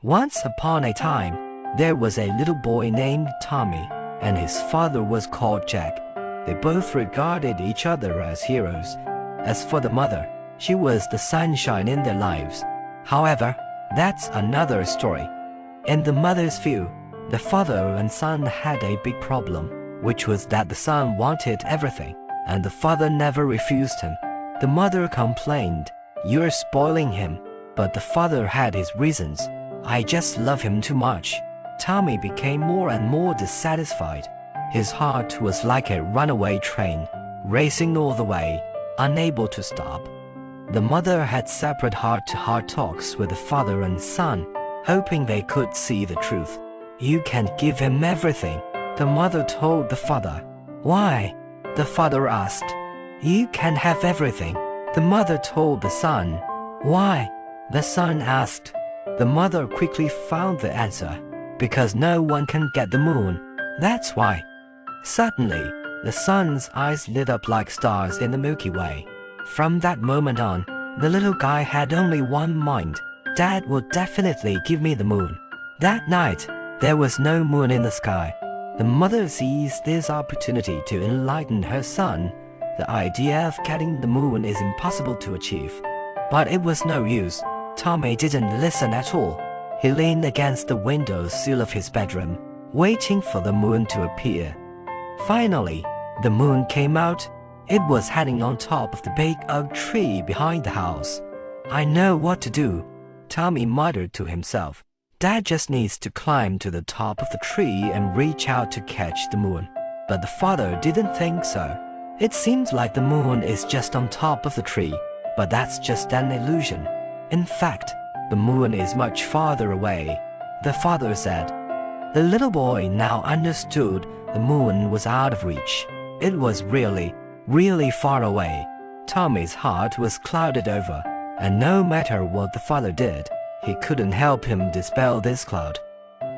Once upon a time, there was a little boy named Tommy, and his father was called Jack. They both regarded each other as heroes. As for the mother, she was the sunshine in their lives. However, that's another story. In the mother's view, the father and son had a big problem, which was that the son wanted everything, and the father never refused him. The mother complained, "You're spoiling him," but the father had his reasons. "I just love him too much." Tommy became more and more dissatisfied. His heart was like a runaway train, racing all the way, unable to stop. The mother had separate heart-to-heart talks with the father and son, hoping they could see the truth. "You can't give him everything," the mother told the father. "Why?" the father asked. "You can have everything," the mother told the son. "Why?" the son asked. The mother quickly found the answer. "Because no one can get the moon. That's why." Suddenly, the son's eyes lit up like stars in the Milky Way. From that moment on, the little guy had only one mind. "Dad will definitely give me the moon." That night, there was no moon in the sky. The mother seized this opportunity to enlighten her son. The idea of getting the moon is impossible to achieve. But it was no use. Tommy didn't listen at all. He leaned against the window sill of his bedroom, waiting for the moon to appear. Finally, the moon came out. It was hanging on top of the big oak tree behind the house. "I know what to do," Tommy muttered to himself. "Dad just needs to climb to the top of the tree and reach out to catch the moon." But the father didn't think so. "It seems like the moon is just on top of the tree, but that's just an illusion. In fact, the moon is much farther away," the father said. The little boy now understood the moon was out of reach. It was really, really far away. Tommy's heart was clouded over, and no matter what the father did, he couldn't help him dispel this cloud.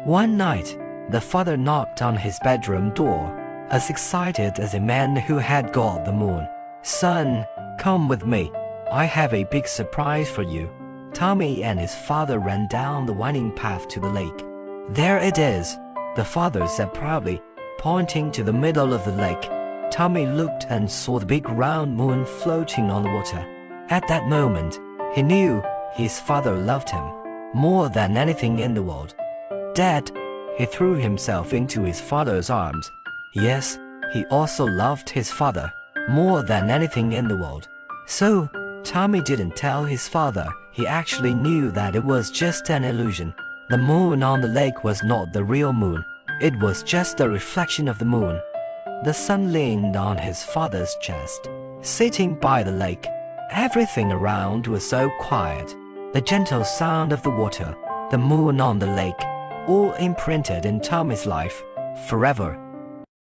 One night, the father knocked on his bedroom door, as excited as a man who had got the moon. "Son, come with me. I have a big surprise for you." Tommy and his father ran down the winding path to the lake. "There it is," the father said proudly, pointing to the middle of the lake. Tommy looked and saw the big round moon floating on the water. At that moment, he knew his father loved him more than anything in the world. "Dad," he threw himself into his father's arms. Yes, he also loved his father more than anything in the world. So, Tommy didn't tell his father. He actually knew that it was just an illusion. The moon on the lake was not the real moon. It was just a reflection of the moon. The son leaned on his father's chest, sitting by the lake. Everything around was so quiet. The gentle sound of the water, the moon on the lake, all imprinted in Tommy's life forever.